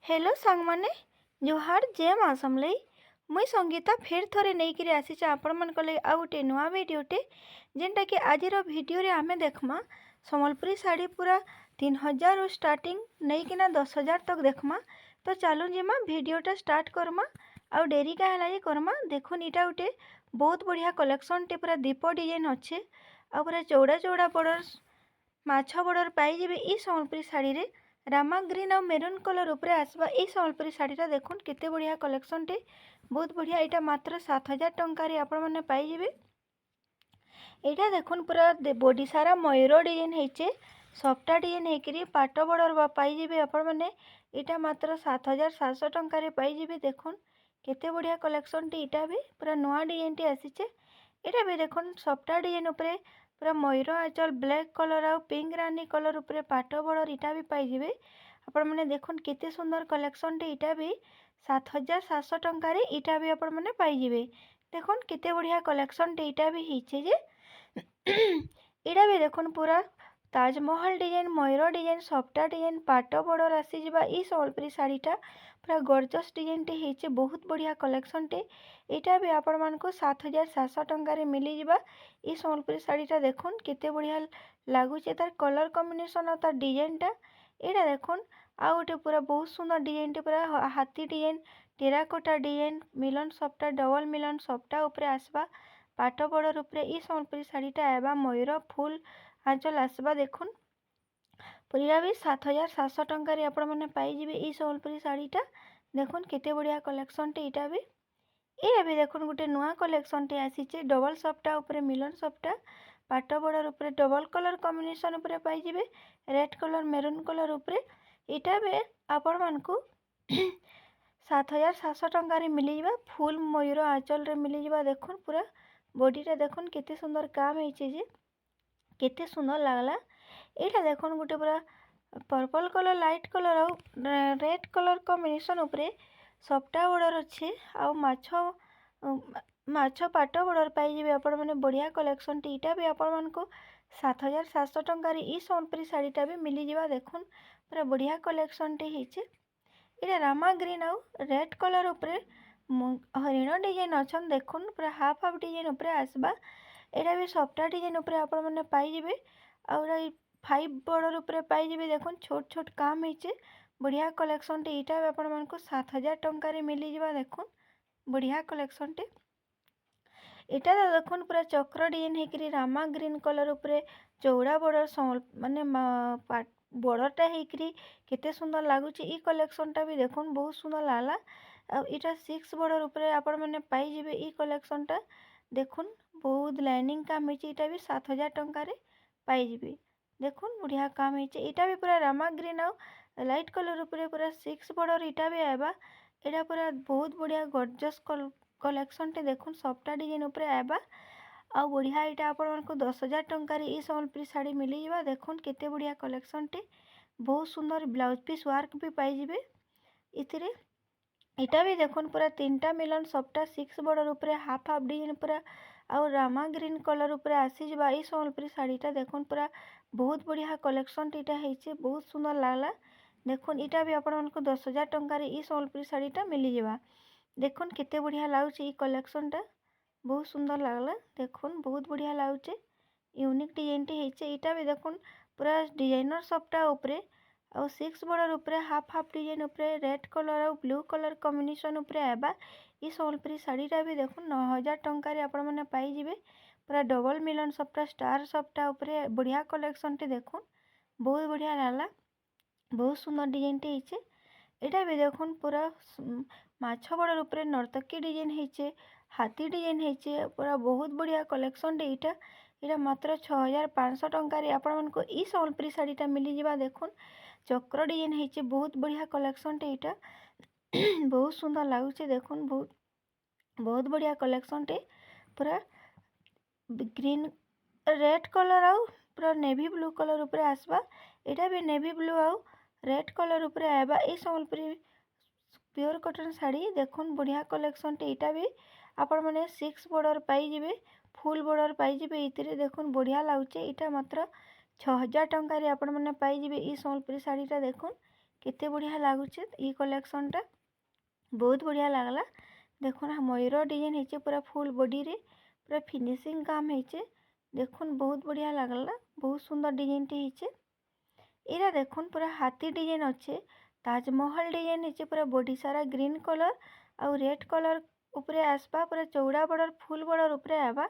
Hello सांग माने जुहार जय माँ समलई मुई संगीता फेर थोड़े नहीं आसी आपण मन लगे आ गोटे नुआ भिडियोटे जेनटा कि आज भिडियो रे आमे देखमा सम्बलपुरी साड़ी पूरा 3000 रु स्टार्टिंग नहीं कि 10,000 तक देखमा। तो चलू जीमा भिडियोटा स्टार्ट करमा आ डेरी क्या है करमा। देखुन इटा गोटे बहुत बढ़िया कलेक्शन टे पूरा दीप डिजाइन अच्छे आ पूरा चौड़ा चौड़ा बॉर्डर माछ बॉर्डर पाई ई सम्बलपुरी साड़ी रे रामा ग्रीन और मेरून कलर उपरे आसवा ई सम्बलपुरी साड़ीटा देखुन केते बढ़िया कलेक्शन टे बहुत बढ़िया। यहाँ मात्र 7,000 टंकार आपण मैंने पाइबे। यहाँ देखुन पूरा बॉडी सारा मयूर डिजाइन होचे सफ्टा डिजाइन होकर पाट बॉर्डर पाइबे आपण मैंने। यहाँ मात्र 7,700 टंकार पाइबे। देखुन केते बढ़िया कलेक्शन टे यहाँ भी पूरा नुआ डिजाइन टे आसीचे। यहाँ भी देखुन सफ्टा डिजाइन उपरे पूरा मयूर आंचल ब्लैक कलर आ पिंक रानी कलर उपरे पाट बॉर्डर इटा भी पाइबे आपण मैंने। देखुन केते सुंदर कलेक्शन टे इटा भी 7,700 टंकार इटा भी आपण मैंने पाइबे। देखुन केते बढ़िया कलेक्शन टे इटा भी हिचे जे इटा भी देखुन पूरा ताजमहल डिजाइन मयूर डिजाइन सफ्टा डिजाइन पाट बॉर्डर आसी जिबा ई सम्बलपुरी साड़ीटा पूरा गॉर्जियस डिजाइन टे हिचे बहुत बढ़िया कलेक्शन टे इटा भी आपण मानको 7,700 टंकार मिली जिबा ई सम्बलपुरी साड़ीटा। देखुन केते बढ़िया लागुचे तार कलर कॉम्बिनेशन और तार डिजाइनटा एटा देखुन आ गोटे पूरा बहुत सुंदर डिजाइन टे पूरा हाथी डिजाइन टेराकोटा डिजाइन मिलन सफ्टा डबल मिलन सफ्टा उपरे आसवा पाट बॉर्डर उपरे ई सम्बलपुरी साड़ीटा एबा मयूर फुल आंचल आसवा। देखुन पूरा भी 7,700 टंकार आपण मैंने पाइबे ई सम्बलपुरी साड़ीटा। देखुन केते बढ़िया कलेक्शन टे इटा भी ये भी देखुन गोटे नुआ कलेक्शन टे आसीचे डबल सफ्टा उपरे मिलन सफ्टा पाट बॉर्डर उपरे डबल कलर कॉम्बिनेशन उपरे पाइबे रेड कलर मेरून कलर उपरे इटा भी आपण मानकु 7,700 टंकार मिली जावा फुल मयूर आंचल रे मिली जावा। देखुन पूरा बॉडीटा देखुन केते सुंदर काम होइचे जे केते सुंदर लागला। एटा देखुन गोटे पूरा पर्पल कलर लाइट कलर और रेड कलर कॉम्बिनेशन उपरे सफ्टा बॉर्डर अच्छे आ माछ पाट बॉर्डर पाइबे आपण मैंने बढ़िया कलेक्शन टी इटा भी आपण मानको 7,700 टंकार ई सम्बलपुरी साड़ीटा भी मिली जावा। देखुन पूरा बढ़िया कलेक्शन टे हिचे इटा रामा ग्रीन आउ रेड कलर उपरे हरिण डिजाइन अच्छन। देखुन पूरा हाफ हाफ डिजाइन उपरे आसबा एटा भी सफ्टा डिजाइन उपरे आपण मैंने पाइबे आ 5 बॉर्डर उपरे पाइबे। देखुन छोट छोट काम होइचे बढ़िया कलेक्शन टे इटा भी आपण मानको 7,000 टंकार मिली जावा। देखुन बढ़िया कलेक्शन टे इटा तो देखुन पूरा चक्र डिजाइन होकर रामा ग्रीन कलर उपरे चौड़ा बॉर्डर माने बॉर्डरटा होकर केते सुंदर लगुच ई कलेक्शनटा भी देखुन बहुत सुंदर लागला। इटा 6 बॉर्डर उपरे आपण मैंने पाइबे ई कलेक्शनटा। देखुन बहुत लाइनिंग काम होइचे इटा भी 7,000 टंकार पाइबे। देखुन बढ़िया काम होइचे इटा भी पूरा रामा ग्रीन आ लाइट कलर उपरे पूरा 6 बॉर्डर इटा भी आएबा एटा पूरा बहुत बढ़िया गॉर्जियस कलेक्शन टे। देखुन सफ्टा डिजाइन उपरे आएबा आ बढ़िया इटा आपण मानको 10,000 टंकार ई सम्बलपुरी साड़ी मिली जावा। देखुन केते बढ़िया कलेक्शन टे बहुत सुंदर ब्लाउज पीस वर्क भी पाइबे इथिरे। इटा भी देखुन पूरा 3टा मिलन सफ्टा 6 बॉर्डर उपरे हाफ हाफ डिजाइन पूरा और रामा ग्रीन कलर उपरे आसी जिबा ई सम्बलपुरी साड़ीटा। देखुन पूरा बहुत बढ़िया कलेक्शन टीटा होइचे बहुत सुंदर लागला। देखुन इटा भी आपण मानको 10,000 टंकार ई सम्बलपुरी साड़ीटा मिली जावा। देखुन केते बढ़िया लाଗୁचे ई कलेक्शनटा बहुत सुंदर लागला। देखुन बहुत बढ़िया लाଗୁचे यूनिक डिजाइन टे होइचे इटा भी देखुन पूरा डिजाइनर सफ्टा उपरे और 6 बॉर्डर उपरे हाफ हाफ डिजाइन उपरे रेड कलर और ब्लू कलर कॉम्बिनेशन उपरे आएबा ई सम्बलपुरी साड़ीटा भी देखुन 9,000 टंकार आपण मैंने पाइबे पूरा डबल मिलन सफ्टा स्टार सफ्टा उपरे बढ़िया कलेक्शन टे। देखुन बहुत बढ़िया लागला बहुत सुंदर डिजाइन टे होइचे इटा भी देखुन पूरा माछ बॉर्डर उपरे नर्तकी डिजाइन होइचे हाथी डिजाइन होइचे पूरा बहुत बढ़िया कलेक्शन टे इटा। इटा मात्र 6,500 टंकार आपण मानको ई सम्बलपुरी साड़ीटा मिली जावा। देखुन चक्र डिजाइन होइचे बहुत बढ़िया कलेक्शन टे इटा बहुत सुंदर लगुचे। देखुन बहुत बढ़िया कलेक्शन टे पूरा ग्रीन रेड कलर आउ पूरा नेवी ब्लू कलर उपरे आसवा एटा भी नेवी ब्लू आउ रेड कलर उपरे आएबा ई सम्बलपुरी प्योर कॉटन साड़ी। देखुन बढ़िया कलेक्शन टे इटा भी आपण मैंने 6 बॉर्डर पाइबे फुल बॉर्डर पाइबे इतिरे। देखुन बढ़िया लाଗୁचे इटा मात्र 6,000 टंकार आपण मैंने पाइबे ई सम्बलपुरी साड़ीटा। देखुन केते बढ़िया लागुचे ई कलेक्शन टा बहुत बढ़िया लागला। देखुन मयूर डिजाइन होइछे पूरा फुल बॉडी रे पूरा फिनिशिंग काम होइछे। देखुन बहुत बढ़िया लागला बहुत सुंदर डिजाइन टी होइछे। एरा देखुन पूरा हाथी डिजाइन अच्छे ताजमहल डिजाइन होइछे पूरा बॉडी सारा ग्रीन कलर आउ रेड कलर उपरे आसपा पूरा चौड़ा बॉर्डर फुल बॉर्डर उपरे आवा।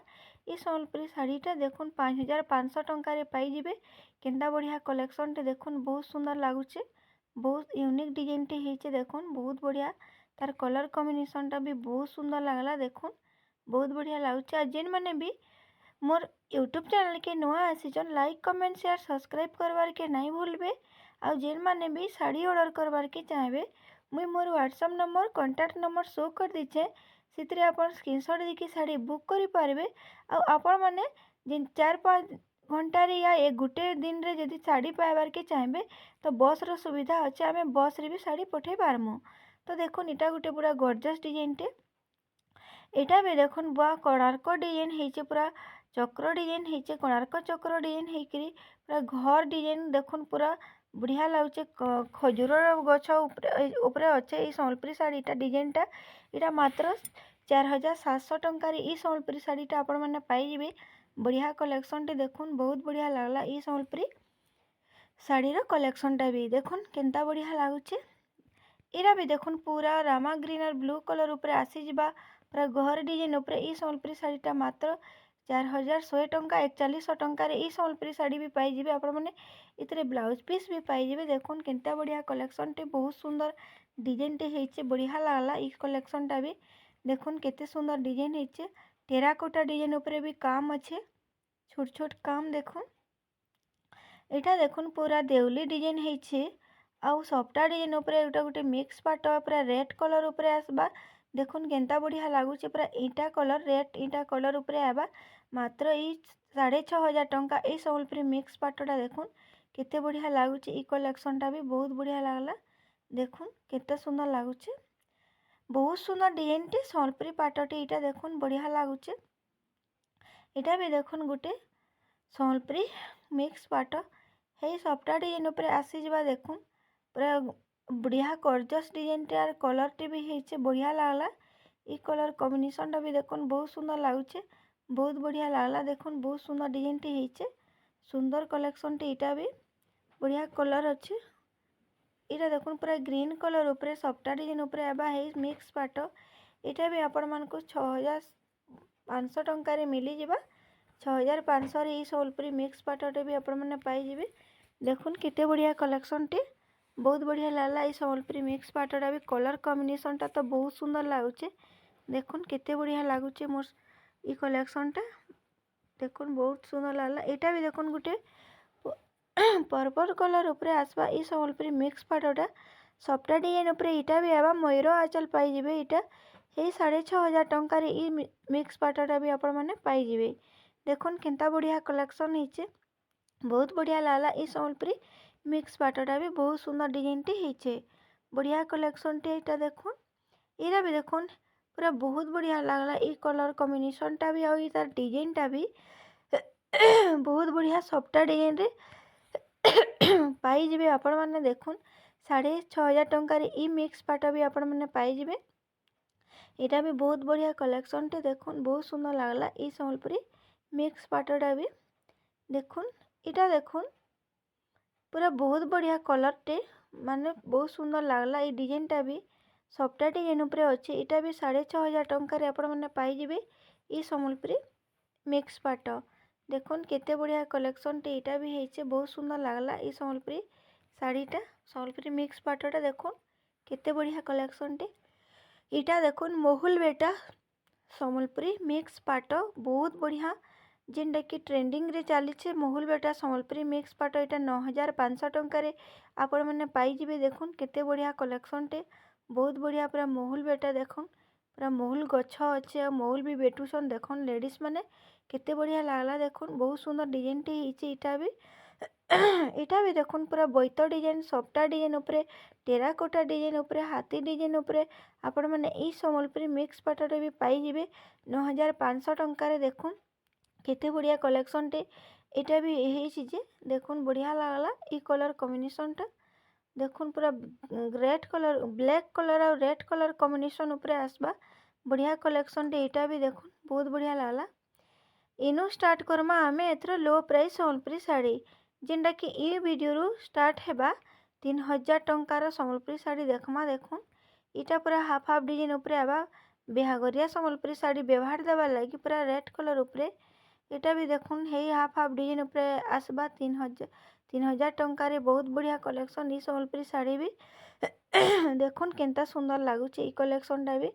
ई सम्बलपुरी साड़ीटा देखुन 5500 टंका पाई जिबे। केंता बढ़िया कलेक्शन टे देखुन बहुत सुंदर लागुचे बहुत यूनिक डिजाइन टे होइछे। देखुन बहुत बढ़िया तार कलर कॉम्बिनेशन टा भी बहुत सुंदर लागला। देखुन बहुत बढ़िया लागुचे। जेन माने भी मोर यूट्यूब चैनल के नुआ आसीचन लाइक कमेंट शेयर सब्सक्राइब करवार के नहीं भूलबे। आ जेन माने भी साड़ी ऑर्डर करवार के चाहबे मुई मोर WhatsApp number contact number show कर दीचे सितरे आपण स्क्रीनशॉट देके साड़ी बुक करि पारबे। आ आपण माने जिन 4-5 घंटा रे या एक गुटे दिन रे जदि साड़ी पाइबार के चाहबे तो बस रो सुविधा अच्छे आमे बस रे भी साड़ी पठे पारमु। तो देखुन इटा गुटे पूरा गॉर्जियस डिजाइन टे एटा भी देखुन बुआ कोणार्क डिजाइन होइछे पूरा चक्र डिजाइन होइछे कोणार्क चक्र डिजाइन होइकरी पूरा घर डिजाइन देखुन पूरा बढ़िया लाଗୁचे। खजूर गछ ऊपर अच्छे ई सम्बलपुरी साड़ीटा डिजाइनटा इटा मात्र 4700 टंका रे ई सम्बलपुरी साड़ीटा आपण माने पाई जिबे। बढ़िया कलेक्शन टे देखुन बहुत बढ़िया लागला ई सम्बलपुरी साड़ीर कलेक्शनटा भी देखुन केंता बढ़िया लागुचे। एरा भी देखुन पूरा रामा ग्रीन और ब्लू कलर ऊपर आसी जिबा पूरा घर डिजाइन ऊपर ई सम्बलपुरी साड़ीटा मात्र 4100 टंका 4100 टंका रे ई सम्बलपुरी साड़ी भी पाई जिबे। आपण माने इतरे ब्लाउज पीस भी पाई जिबे। देखुन केंता बढ़िया कलेक्शन टे बहुत सुंदर डिजाइन टे होइछे बढ़िया लागला ई कलेक्शन टा भी देखुन केते सुंदर डिजाइन होइछे। टेराकोटा डिजाइन ऊपर भी काम अच्छे छोट छोट काम देखुन। एटा देखुन पूरा देउली डिजाइन होइछे आउ सफ्टा डिजाइन ऊपर एटा गुटे मिक्स पाट पूरा रेड कलर ऊपर आसबा। देखुन केंता बढ़िया लागुचे पूरा ईटा कलर रेड ईटा कलर ऊपर आबा मात्र ई 6500 टंका ई सम्बलपुरी मिक्स पाटटा देखुन केते बढ़िया लागुचे। ई कलेक्शन टा भी बहुत बढ़िया लागला देखुन केते सुंदर लागुचे बहुत सुंदर डिजाइन टे सम्बलपुरी पाटटे इटा देखुन बढ़िया लागुचे। इटा भी देखुन गुटे सम्बलपुरी मिक्स पाट हे सफ्टा डिजाइन ऊपर आसी जिबा देखुन पूरा बढ़िया गॉर्जियस डिजाइन टे आर कलर टे भी होइछे बढ़िया लागला। ई कलर कॉम्बिनेशन टा भी देखुन बहुत सुंदर लागुचे बहुत बढ़िया लागला। देखुन बहुत सुंदर डिजाइन टे होइछे सुंदर कलेक्शन टे इटा भी बढ़िया कलर अच्छे। इटा देखुन पूरा ग्रीन कलर ऊपर सफ्टा डिजाइन ऊपर आबा हे मिक्स पाट इटा भी आपण मानकु 6500 टंका रे मिली जिबा। 6500 रे ई सम्बलपुरी मिक्स पाटटे भी आपण माने पाई जिबे। देखुन केते बढ़िया कलेक्शन टे बहुत बढ़िया लागला ई सम्बलपुरी मिक्स पाटटा भी कलर कॉम्बिनेशन टा तो बहुत सुंदर लागुचे। देखुन केते बढ़िया लागुचे मोर ई कलेक्शन टा देखुन बहुत सुंदर लागला। एटा भी देखुन गुटे पर्पल कलर ऊपर आसबा ई सम्बलपुरी मिक्स पाटटा सफ्टा डिजाइन ऊपर इटा भी आबा मयूर आंचल पाई जिबे। इटा हे 6500 टंका रे ई मिक्स पाटटा भी आपण माने पाई जिबे। देखुन केंता बढ़िया कलेक्शन होइछे बहुत बढ़िया लागला ई सम्बलपुरी मिक्स पाटटा भी बहुत सुंदर डिजाइन टे होइछे बढ़िया कलेक्शन टे इटा देखुन। एरा भी देखुन पूरा बहुत बढ़िया लागला ई कलर कॉम्बिनेशन टा भी और ई तार डिजाइन टा भी बहुत बढ़िया सफ्टा डिजाइन रे पाई जिबे आपण माने। देखुन 6500 टंका रे ई मिक्स पाट भी आपण माने पाई जिबे। एटा भी बहुत बढ़िया कलेक्शन टे देखुन बहुत सुंदर लागला ई सम्बलपुरी मिक्स पाटटा भी देखुन। इटा देखुन पूरा बहुत बढ़िया कलर टे माने बहुत सुंदर लागला ई डिजाइन टा भी सफ्टा डिजाइन ऊपर अच्छे। इटा भी 6500 टंका रे आपण माने पाई जिबे ई सम्बलपुरी मिक्स पाट देखुन केते बढ़िया कलेक्शन टे इटा भी होइछे बहुत सुंदर लागला ई सम्बलपुरी साड़ीटा सम्बलपुरी मिक्स पाटटा देखुन केते बढ़िया कलेक्शन टे इटा देखुन मोहुल बेटा सम्बलपुरी मिक्स पाट बहुत बढ़िया जेनटा कि ट्रेंडिंग रे चलीछे मोहुल बेटा सम्बलपुरी मिक्स पाट इटा 9500 टंका रे आपण माने पाई जिबे। देखुन केते बढ़िया कलेक्शन टे बहुत बढ़िया पूरा मोहुल बेटा देखुन पूरा मोहुल गछ अच्छे मोहुल भी बेटुसन देखुन लेडीज माने केते बढ़िया लागला। देखुन बहुत सुंदर डिजाइन टे होइछे इटा भी इटा भी देखुन पूरा बोईत डिजाइन सफ्टा डिजाइन ऊपर टेराकोटा डिजाइन ऊपर हाथी डिजाइन ऊपर आपण माने ई सम्बलपुरी मिक्स पाटटे भी पाई जिबे 9500 टंका रे। देखुन केते बढ़िया कलेक्शन टे इटा भी होइछे जे देखुन बढ़िया लागला ई कलर कॉम्बिनेशन टा देखुन पूरा रेड कलर ब्लैक कलर और रेड कलर कॉम्बिनेशन उपरे आसबा बढ़िया कलेक्शन टे एटा भी देखुन बहुत बढ़िया लागला। इनु स्टार्ट करमा आमे एथरो लो प्राइस सम्बलपुरी साड़ी जेनटा कि ई वीडियो रु स्टार्ट हेबा 3000 टंकार सम्बलपुरी साड़ी देखमा। देखुन इटा पूरा हाफ हाफ डिजाइन उपरे आबा बिहागरिया सम्बलपुरी साड़ी व्यवहार देवा लगी पूरा रेड कलर उपरे एटा भी देखुन हे हाफ हाफ डिजाइन उपरे आसबा 3000 टंकार बहुत बढ़िया कलेक्शन ई सम्बलपुरी साड़ी भी देखुन केनता सुंदर लागुचे ई कलेक्शनटा भी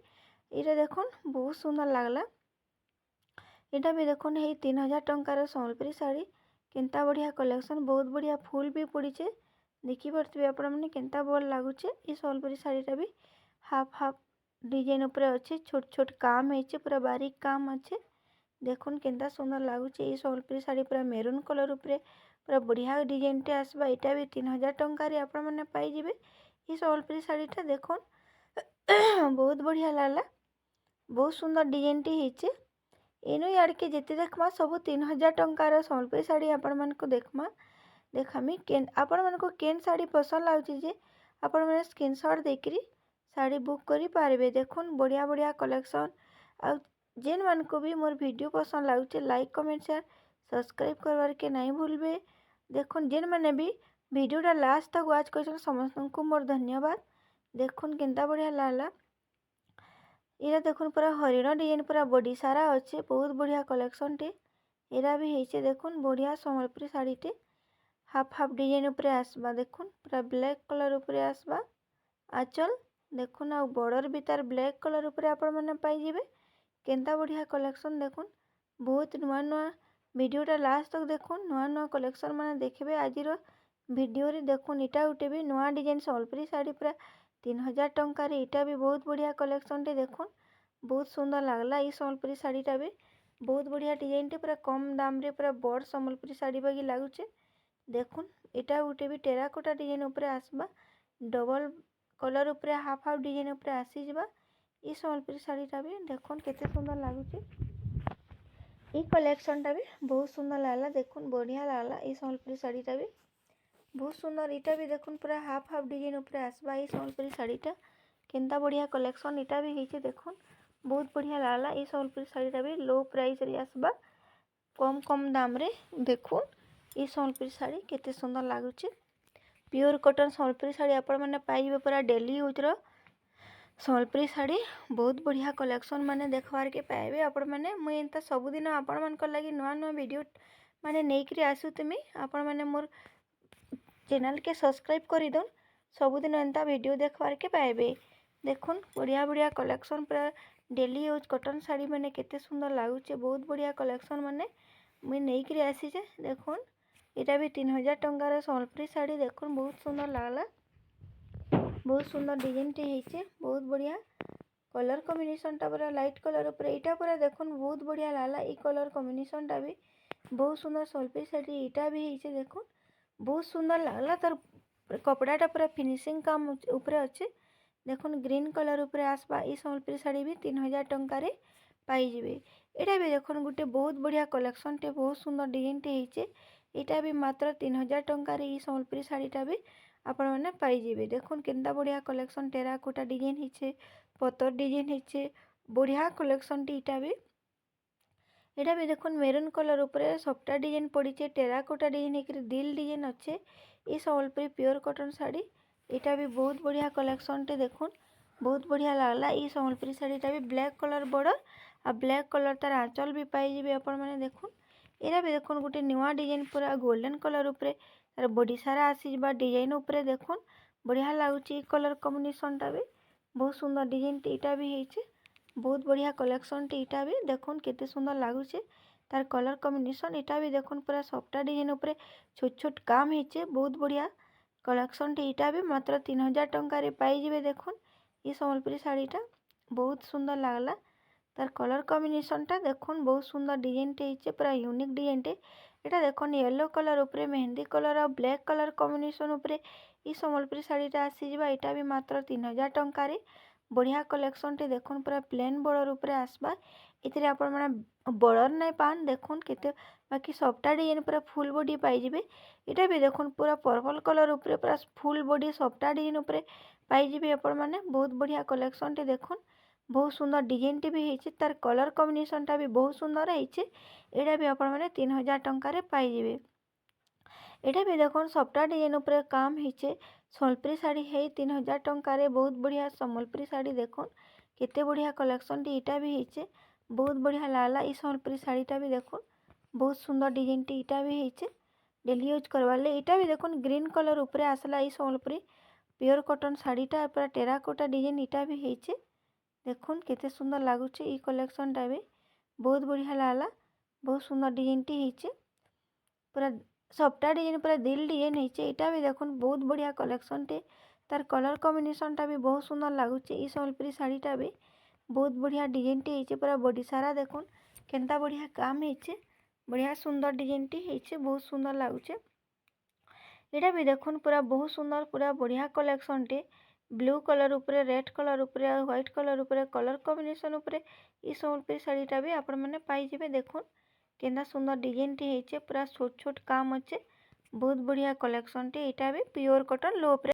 इटा देखुन बहुत सुंदर लागला। इटा भी देखुन हे 3000 टंकार सम्बलपुरी साड़ी केनता बढ़िया कलेक्शन बहुत बढ़िया फूल भी पड़ीचे देखी पारथिबे आपण माने केनता भल लागुचे। ई सम्बलपुरी साड़ीटा भी हाफ हाफ डिजाइन उपरे अच्छे छोट छोट काम हेचे पूरा बारीक काम अच्छे देखुन केनता सुंदर लागुचे। ई सम्बलपुरी साड़ी पूरा मेरून कलर उपरे पूरा बढ़िया डिजाइन टे आसबा एटा भी 3000 टंकार आपण माने पाई जिबे। ई सम्बलपुरी साड़ीटा देखुन बहुत बढ़िया लागला बहुत सुंदर डिजाइन टे हेचे। इनु यार के जेते देखमा सब 3000 टंकार सम्बलपुरी साड़ी आपण मन को देखमा देखामी केन आपण मन को केन साड़ी पसंद लाउची जे आपण माने स्क्रीनशॉट देकरी साड़ी बुक करी पारबे। देखुन बढ़िया बढ़िया कलेक्शन आ जेन मन को भी मोर वीडियो पसंद लाउचे लाइक कमेंट शेयर सब्सक्राइब करवार के नहीं भूलबे। देखुन जेन माने भी वीडियोटा लास्ट तक वाच करछन समस्त को मोर धन्यवाद। देखुन केनता बढ़िया लागला इरा देखुन पूरा हरिण डिजाइन पूरा बॉडी सारा अच्छे बहुत बढ़िया कलेक्शन टे एरा भी हेचे देखुन बढ़िया सम्बलपुरी साड़ी टे हाफ हाफ डिजाइन उपरे आसबा देखुन पूरा ब्लैक कलर उपरे आसबा आंचल देखुन आ बॉर्डर भीतर ब्लैक कलर उपरे आपण माने पाई जिबे केनता बढ़िया कलेक्शन देखुन बहुत नुआ नुआ वीडियोटा लास्ट तक देखुन नुआ नुआ कलेक्शन माने देखबे आजिर वीडियो रे देखुन इटा उठे भी नुआ डिजाइन सम्बलपुरी साड़ी पूरा 3000 टंकार इटा भी बहुत बढ़िया कलेक्शन टे देखुन बहुत सुंदर लागला। ई सम्बलपुरी साड़ीटा भी बहुत बढ़िया डिजाइन टे पूरा कम दाम रे पूरा बड़ सम्बलपुरी साड़ी बागी लागुचे देखुन इटा उठे भी टेराकोटा डिजाइन उपरे आसबा डबल कलर उपरे हाफ हाफ डिजाइन उपरे आसी जबा। ई सम्बलपुरी साड़ीटा भी देखुन केते सुंदर लागुचे ई कलेक्शनटा भी बहुत सुंदर लागला देखुन बढ़िया लागला। ई सम्बलपुरी साड़ीटा भी बहुत सुंदर इटा भी देखुन पूरा हाफ हाफ डिजाइन उपरे आसबा ई सम्बलपुरी साड़ीटा केनता बढ़िया कलेक्शन इटा भी हेचे देखुन बहुत बढ़िया लागला। ई सम्बलपुरी साड़ीटा भी लो प्राइस रे आसबा कम कम दाम रे देखुन ई सम्बलपुरी साड़ी केते सुंदर लागुचे प्योर कॉटन सम्बलपुरी साड़ी आपण माने पाइबे पूरा डेली यूज रो सम्बलपुरी साड़ी बहुत बढ़िया कलेक्शन माने देखबार के पाइबे आपण माने मुई एंता सब दिन आपण मन को लागि नुआ नुआ वीडियो माने नेकरी आसु तुमी आपण माने मोर चैनल के सब्सक्राइब करी दन सबुदिन एंता वीडियो देखबार के पाइबे। देखुन बढ़िया बढ़िया कलेक्शन पूरा डेली यूज कॉटन साड़ी माने केते सुंदर लागुचे बहुत बढ़िया कलेक्शन माने मुई नेकरी आसीचे देखुन इटा भी 3000 टंकार सम्बलपुरी साड़ी देखुन बहुत सुंदर लागला बहुत सुंदर डिजाइन टे हेचे बहुत बढ़िया कलर कॉम्बिनेशन टा पूरा लाइट कलर ऊपर इटा पूरा देखुन बहुत बढ़िया लागला। ई कलर कॉम्बिनेशन टा भी बहुत सुंदर सम्बलपुरी साड़ी इटा भी हेचे देखुन बहुत सुंदर लागला तार कपड़ाटा पूरा फिनिशिंग काम ऊपर अच्छे देखुन ग्रीन कलर ऊपर आसबा ई सम्बलपुरी साड़ी भी 3000 टंकार पाई जिबे। एटा भी देखुन गोटे बहुत बढ़िया कलेक्शन टे बहुत सुंदर डिजाइन टे हेचे एटा भी मात्र 3000 टंकार ई सम्बलपुरी साड़ीटा भी आपण माने पाई जिबे। देखुन केनता बढ़िया कलेक्शन टेराकोटा डिजाइन हेचे पत्थर डिजाइन हेचे बढ़िया कलेक्शन टी एटा भी देखुन मेरून कलर ऊपर सबटा डिजाइन पड़ीचे टेराकोटा डिजाइन एक दिल डिजाइन अच्छे ई सम्बलपुरी प्योर कॉटन साड़ी एटा भी बहुत बढ़िया कलेक्शन टे देखुन बहुत बढ़िया लागला। ई सम्बलपुरी साड़ीटा भी ब्लैक कलर बॉर्डर आ ब्लैक कलर तार आंचल भी पाई जिबे आपण माने देखुन एरा भी देखुन गोटे नुआ डिजाइन पूरा गोल्डन कलर ऊपर तार बॉडी सारा आसी जबा डिजाइन ऊपर देखुन बढ़िया लागुची ई कलर कॉम्बिनेशन टा भी बहुत सुंदर डिजाइन टे एटा भी हेचे बहुत बढ़िया कलेक्शन टे एटा भी देखुन केते सुंदर लागुचे तार कलर कॉम्बिनेशन एटा भी देखुन पूरा सफ्टा डिजाइन ऊपर छोट छोट काम हेचे बहुत बढ़िया कलेक्शन टे एटा भी मात्र 3000 टंकार पाई जिबे। देखुन ई सम्बलपुरी साड़ीटा बहुत सुंदर लागला तार कलर कॉम्बिनेशन टा देखुन बहुत सुंदर डिजाइन टे हेचे पूरा यूनिक डिजाइन टे एटा देखुन येलो कलर ऊपर मेहंदी कलर और ब्लैक कलर कॉम्बिनेशन ऊपर ई सम्बलपुरी साड़ीटा आसी जिबा एटा भी मात्र 3000 टंकार बढ़िया कलेक्शन टे देखुन पूरा प्लेन बॉर्डर ऊपर आसबा इतने आपण मैंने बॉर्डर नहीं पान देखुन केते बाकी सबटा डिजाइन पूरा फुल बॉडी पाइबे। इटा भी देखुन पूरा पर्पल कलर उपरे पूरा फुल बॉडी सबटा डिजाइन उपरे पाइबे आपण मैंने बहुत बढ़िया कलेक्शन टे देखुन बहुत सुंदर डिजाइन टे भी होती तार कलर कॉम्बिनेशन टा भी बहुत सुंदर होती। यहाँ भी आपण मैंने 3000 टंकार पाइबे। यहाँ भी देखुन सबटा डिजाइन उपरे काम होचे सम्बलपुरी शाढ़ी है 3000 टंकार बहुत बढ़िया सम्बलपुरी शाढ़ी देखुन केते बढ़िया कलेक्शन टी इटा भी होचे बहुत बढ़िया लाला ई सम्बलपुरी शाढ़ीटा भी देखुन बहुत सुंदर डिजाइन टी इटा भी होचे डेली यूज करवार ले। इटा भी देखुन ग्रीन कलर उपरे आसला ई सम्बलपुरी प्योर कॉटन शाढ़ीटा पूरा टेराकोटा डिजाइन इटा भी होचे देखुन केते सुंदर लगुच ई कलेक्शनटा भी बहुत बढ़िया लाला बहुत सुंदर डिजाइन टी होचे पूरा सबटा डिजाइन पूरा दिल डिजाइन होचे। इटा भी देखुन बहुत बढ़िया कलेक्शन टे तार कलर कॉम्बिनेशनटा भी बहुत सुंदर लगुच ई सम्बलपुरी शाढ़ीटा भी बहुत बढ़िया डिजाइन टी होचे पूरा बॉडी सारा देखुन केनता बढ़िया काम होचे बढ़िया सुंदर डिजाइन टी होचे बहुत सुंदर लगुचे। यहाँ भी देखुन पूरा बहुत सुंदर पूरा बढ़िया कलेक्शन टे ब्लू कलर उपरे रेड कलर उपरे व्हाइट कलर उपरे कलर कॉम्बिनेशन उपरे ई सम्बलपुरी शाढ़ीटा भी आपण मैंने पाइबे देखुन केनता सुंदर डिजाइन टी होचे पूरा छोट छोट काम अच्छे बहुत बढ़िया कलेक्शन टे। यहाँ भी प्योर कॉटन लो उपरे